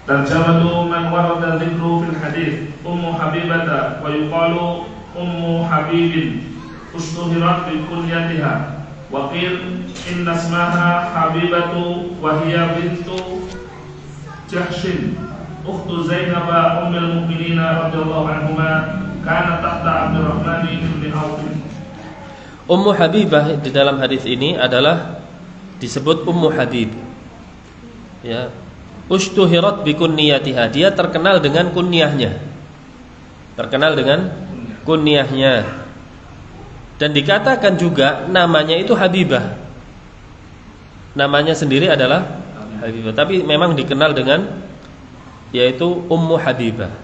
Tarjamatu man warada dzikru fil hadits Ummu Habibah wa yuqalu Ummu Habibin ustuhirat bi kunyatiha wa qil inna ismaha Habibatu wa hiya bintu Jahshin ukhtu Zainab ummul mukminin radhiyallahu anhuma kana tahta Abdurrahman bin Auf. Ummu Habibah di dalam hadis ini adalah disebut Ummu Habib. Ya. Ushtuhirat bi kunniyatiha. Dia terkenal dengan kunyahnya. Terkenal dengan kunyahnya. Dan dikatakan juga namanya itu Habibah. Namanya sendiri adalah Habibah, tapi memang dikenal dengan yaitu Ummu Habibah.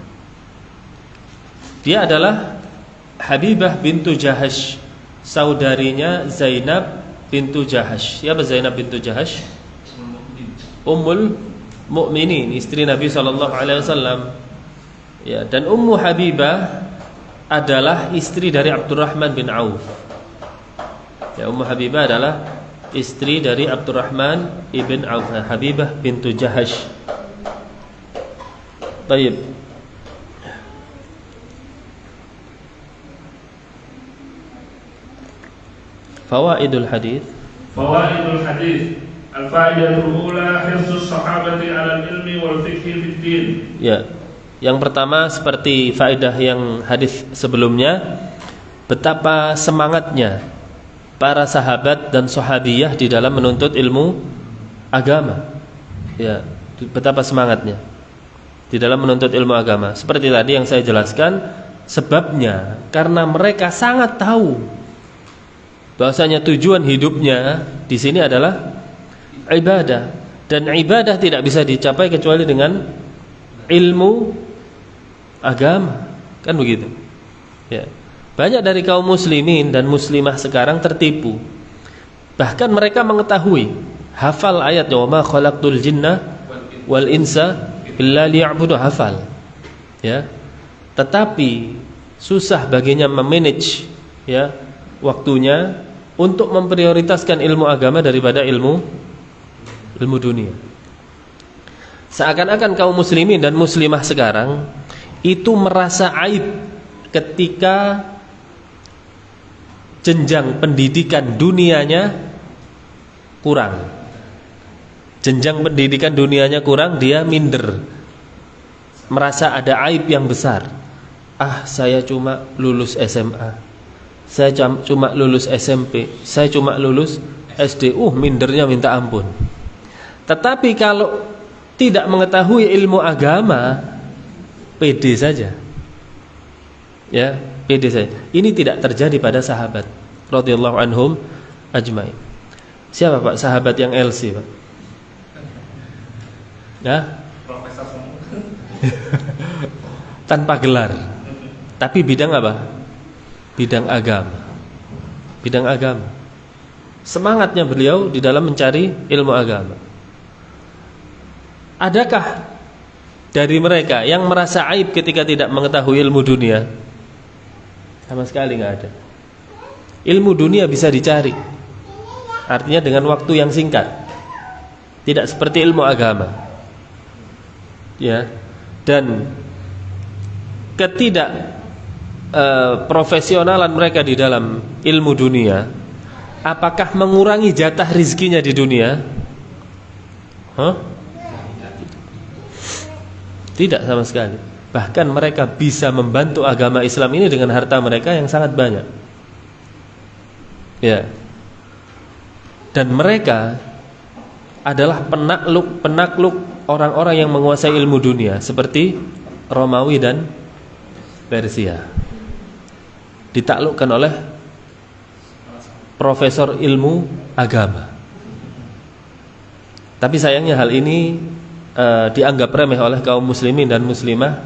Dia adalah Habibah bintu Jahash, saudarinya Zainab bintu Jahash. Siapa Zainab bintu Jahash? Ummul Mukminin, istri Nabi SAW. Ya, dan Ummu Habibah adalah istri dari Abdurrahman bin Auf. Ya, Ummu Habibah adalah istri dari Abdurrahman ibn Auf. Habibah bintu Jahash. Baik. Fawaidul hadis. Fawaidul hadis. Al-fa'idatul ula hirsus sahabati 'ala al-ilmi wal fiqhi fid din. Ya. Yang pertama seperti faedah yang hadis sebelumnya, betapa semangatnya para sahabat dan sahabiyah di dalam menuntut ilmu agama. Ya, betapa semangatnya di dalam menuntut ilmu agama. Seperti tadi yang saya jelaskan, sebabnya karena mereka sangat tahu bahwasanya tujuan hidupnya di sini adalah ibadah, dan ibadah tidak bisa dicapai kecuali dengan ilmu agama, kan begitu? Ya. Banyak dari kaum muslimin dan muslimah sekarang tertipu. Bahkan mereka mengetahui, hafal ayat wa ma khalaqtul jinna wal insa illa liya'budu, hafal. Ya. Tetapi susah baginya memanage ya waktunya untuk memprioritaskan ilmu agama daripada ilmu dunia. Seakan-akan kaum muslimin dan muslimah sekarang itu merasa aib ketika jenjang pendidikan dunianya kurang. Jenjang pendidikan dunianya kurang, dia minder. Merasa ada aib yang besar. Ah, saya cuma lulus SMA. Saya cuma lulus SMP. Saya cuma lulus SD. Mindernya minta ampun. Tetapi kalau tidak mengetahui ilmu agama, pede saja. Ya, pede saja. Ini tidak terjadi pada sahabat radhiyallahu anhum ajmain. Siapa Pak sahabat yang LC, Pak? Ya? Profesor semua. Tanpa gelar. Tapi bidang apa? Bidang agama. Bidang agama. Semangatnya beliau di dalam mencari ilmu agama. Adakah dari mereka yang merasa aib ketika tidak mengetahui ilmu dunia? Sama sekali nggak ada. Ilmu dunia bisa dicari, artinya dengan waktu yang singkat. Tidak seperti ilmu agama. Ya. Dan profesionalan mereka di dalam ilmu dunia, apakah mengurangi jatah rizkinya di dunia? Tidak sama sekali. Bahkan mereka bisa membantu agama Islam ini dengan harta mereka yang sangat banyak. Ya. Dan mereka adalah penakluk orang-orang yang menguasai ilmu dunia seperti Romawi dan Persia. Ditaklukkan oleh profesor ilmu agama. Tapi sayangnya hal ini dianggap remeh oleh kaum muslimin dan muslimah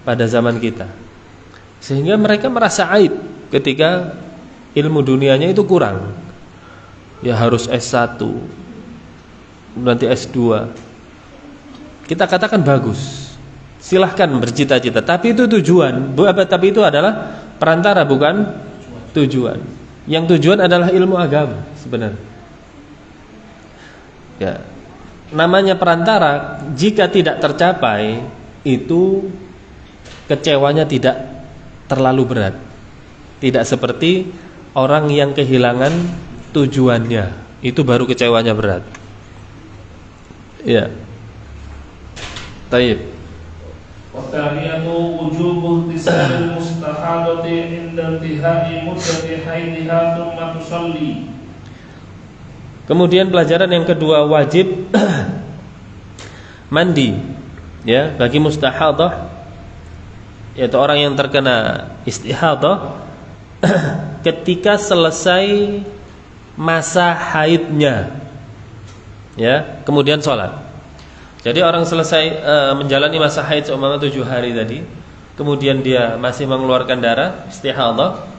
pada zaman kita. Sehingga mereka merasa aib ketika ilmu dunianya itu kurang. Ya harus S1, nanti S2. Kita katakan bagus, silahkan bercita-cita, tapi itu tujuan. Tapi itu adalah perantara, bukan tujuan. Yang tujuan adalah ilmu agama sebenarnya. Ya, namanya perantara, jika tidak tercapai, itu kecewanya tidak terlalu berat. Tidak seperti orang yang kehilangan tujuannya, itu baru kecewanya berat. Ya. Taib. Wataniyatu wujubu ihtisabil mustahadati inda intihai muddati haidha thumma tusalli. Kemudian pelajaran yang kedua, wajib mandi ya bagi mustahadah, yaitu orang yang terkena istihadah ketika selesai masa haidnya. Ya, kemudian sholat. Jadi orang selesai menjalani masa haid seumpama 7 hari tadi, kemudian dia masih mengeluarkan darah istihadah,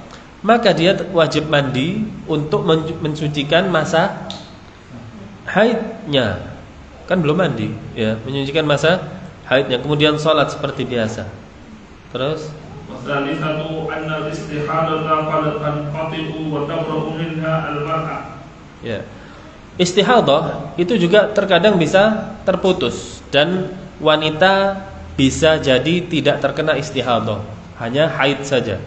maka dia wajib mandi untuk mensucikan masa haidnya. Kan belum mandi, ya, menyucikan masa haidnya, kemudian sholat seperti biasa. Terus Wasalifatu anna istihadata qad tanqati'u wa tabra'u minha al-mar'a. Ya. Istihadah itu juga terkadang bisa terputus, dan wanita bisa jadi tidak terkena istihadah, hanya haid saja.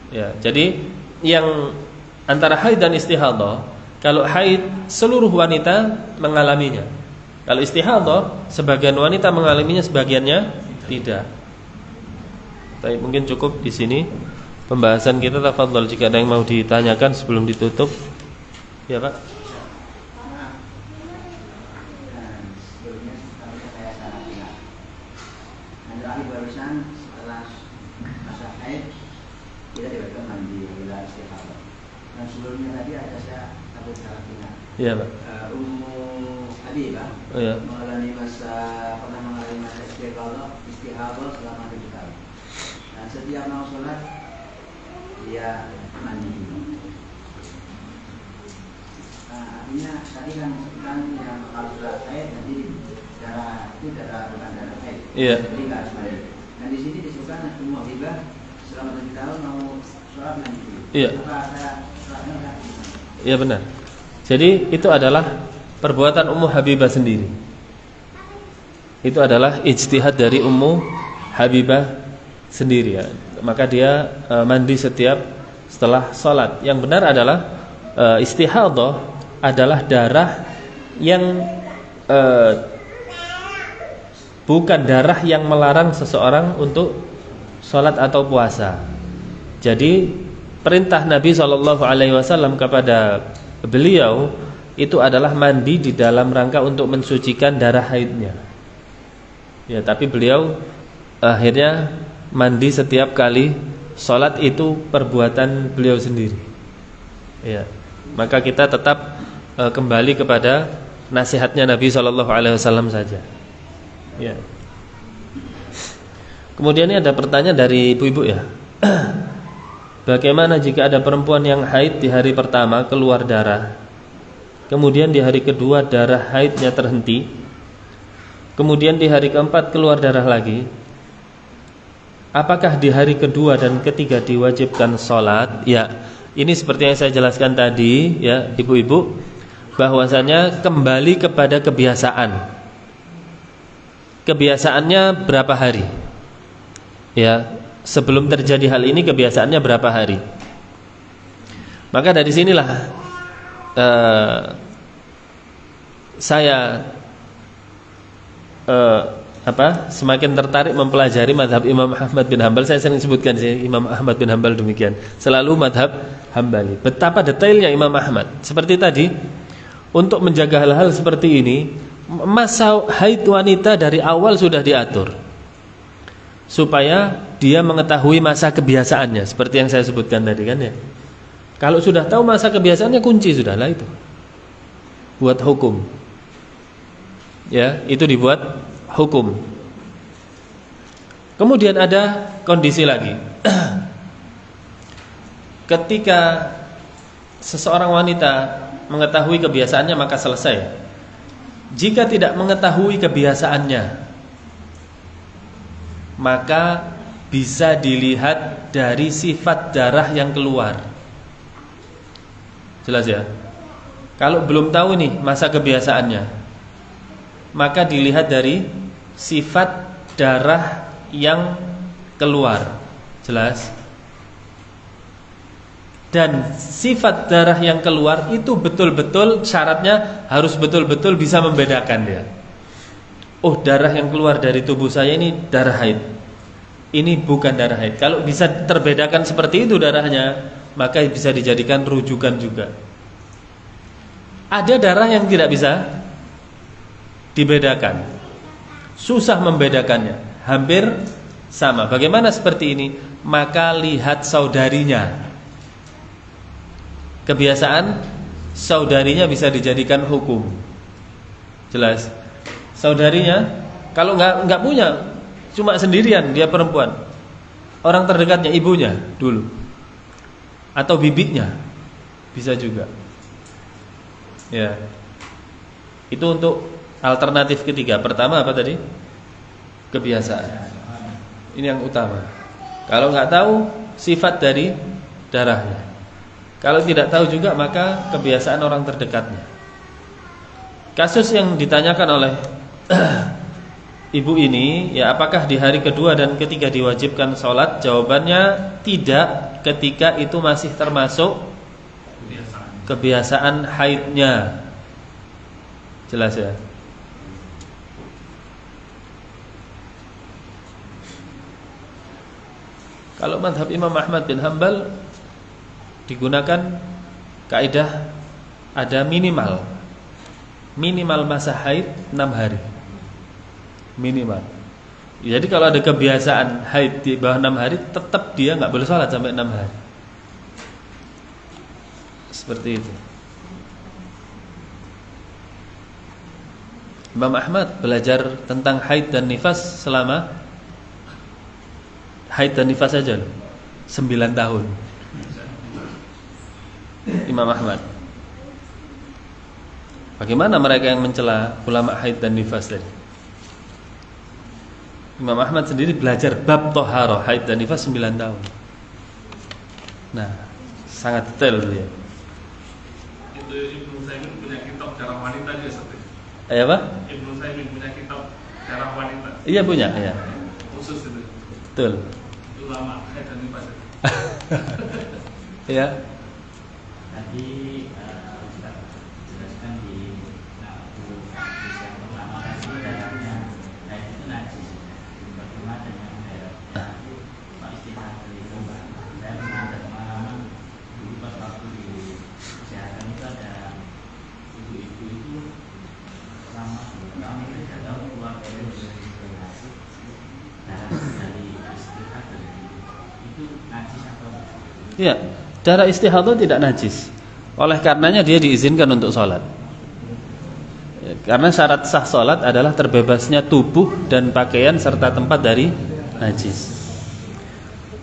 Ya, jadi yang antara haid dan istihadah, kalau haid seluruh wanita mengalaminya. Kalau istihadah sebagian wanita mengalaminya, sebagiannya tidak. Tapi mungkin cukup di sini pembahasan kita. Tafadhol jika ada yang mau ditanyakan sebelum ditutup. Ya, Pak. Iya, Pak. Ummu Habibah mengalami pernah mengalami masa istihadah selama 7 tahun. Dan setiap mau sholat dia mandi. Artinya tadi kan yang kalau sholat haid nanti darah itu bukan darah haid. Iya. Jadi nggak harus mandi. Dan di sini disebutkan Ummu Habibah selama 7 tahun mau sholat mandi. Iya. Apa ada sholatnya enggak? Iya benar. Jadi itu adalah perbuatan Ummu Habibah sendiri. Itu adalah ijtihad dari Ummu Habibah sendiri, ya. Maka dia mandi setelah sholat. Yang benar adalah istihadah adalah darah yang bukan darah yang melarang seseorang untuk sholat atau puasa. Jadi perintah Nabi SAW kepada beliau itu adalah mandi di dalam rangka untuk mensucikan darah haidnya. Ya, tapi beliau akhirnya mandi setiap kali sholat, itu perbuatan beliau sendiri. Ya, maka kita tetap kembali kepada nasihatnya Nabi SAW saja. Ya. Kemudian ini ada pertanyaan dari ibu-ibu, ya. Bagaimana jika ada perempuan yang haid di hari pertama keluar darah, kemudian di hari kedua darah haidnya terhenti, kemudian di hari keempat keluar darah lagi, apakah di hari kedua dan ketiga diwajibkan sholat? Ya, ini seperti yang saya jelaskan tadi ya ibu-ibu, bahwasanya kembali kepada kebiasaan. Kebiasaannya berapa hari? Ya, sebelum terjadi hal ini kebiasaannya berapa hari? Maka dari sinilah saya semakin tertarik mempelajari madhab Imam Ahmad bin Hanbal. Saya sering sebutkan sih, Imam Ahmad bin Hanbal demikian, selalu madhab Hambali. Betapa detailnya Imam Ahmad. Seperti tadi, untuk menjaga hal-hal seperti ini, masa haid wanita dari awal sudah diatur, supaya dia mengetahui masa kebiasaannya. Seperti yang saya sebutkan tadi kan ya. Kalau sudah tahu masa kebiasaannya, kunci sudahlah itu. Buat hukum. Ya, itu dibuat hukum. Kemudian ada kondisi lagi. Ketika seseorang wanita mengetahui kebiasaannya maka selesai. Jika tidak mengetahui kebiasaannya, maka bisa dilihat dari sifat darah yang keluar. Jelas ya? Kalau belum tahu nih masa kebiasaannya, maka dilihat dari sifat darah yang keluar. Jelas? Dan sifat darah yang keluar itu betul-betul syaratnya harus betul-betul bisa membedakan dia. Oh, darah yang keluar dari tubuh saya ini darah haid, ini bukan darah haid. Kalau bisa terbedakan seperti itu darahnya, maka bisa dijadikan rujukan juga. Ada darah yang tidak bisa dibedakan, susah membedakannya, hampir sama. Bagaimana seperti ini? Maka lihat saudarinya. Kebiasaan saudarinya bisa dijadikan hukum. Jelas? Saudarinya kalau nggak punya, cuma sendirian dia perempuan, orang terdekatnya ibunya dulu, atau bibinya, bisa juga. Ya, itu untuk alternatif ketiga. Pertama apa tadi? Kebiasaan. Ini yang utama. Kalau nggak tahu sifat dari darahnya, kalau tidak tahu juga maka kebiasaan orang terdekatnya. Kasus yang ditanyakan oleh ibu ini, ya apakah di hari kedua dan ketiga diwajibkan sholat? Jawabannya tidak, ketika itu masih termasuk kebiasaan haidnya. Jelas ya? Kalau mazhab Imam Ahmad bin Hanbal digunakan kaidah ada minimal masa haid 6 hari. Minimal. Jadi kalau ada kebiasaan haid di bawah 6 hari, tetap dia nggak boleh sholat sampai 6 hari. Seperti itu. Imam Ahmad belajar tentang haid dan nifas selama haid dan nifas saja 9 tahun. Imam Ahmad. Bagaimana mereka yang mencela ulama haid dan nifas tadi? Imam Ahmad sendiri belajar bab toharoh haid dan nifas 9 tahun. Nah, sangat detail dia. Itu Ibnu Saimin punya kitab darah wanita juga seperti. Apa? Ibnu Saimin punya kitab darah wanita. Iya punya, ya. Khusus itu. Betul. Ulama haid dan nifas. Ya. Tadi kita jelaskan di hadis yang pertama tadi darahnya haid itu najis. Bagaimana dengan darah? Pak istihad itu, saya pernah ada pengalaman dulu pas waktu di kesehatan itu ada ibu-ibu itu selama 2 tahun itu tidak tahu keluar dari darah dari istihad itu najis atau tidak? Iya, darah istihadah tidak najis. Oleh karenanya dia diizinkan untuk sholat. Karena syarat sah sholat adalah terbebasnya tubuh dan pakaian serta tempat dari najis.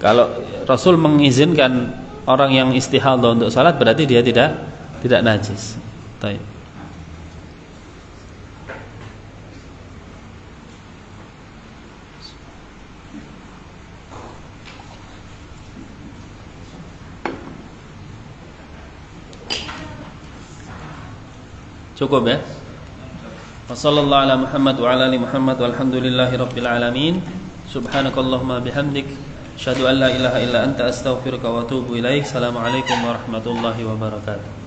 Kalau Rasul mengizinkan orang yang istihadah untuk sholat, berarti dia tidak najis. Baik. Cukup ya? Wassallallahu ala Muhammad wa ala ali Muhammad walhamdulillahi rabbil alamin. Subhanakallahumma bihamdik asyhadu an la ilaha illa anta astaghfiruka wa atubu ilaik. Assalamualaikum warahmatullahi wabarakatuh.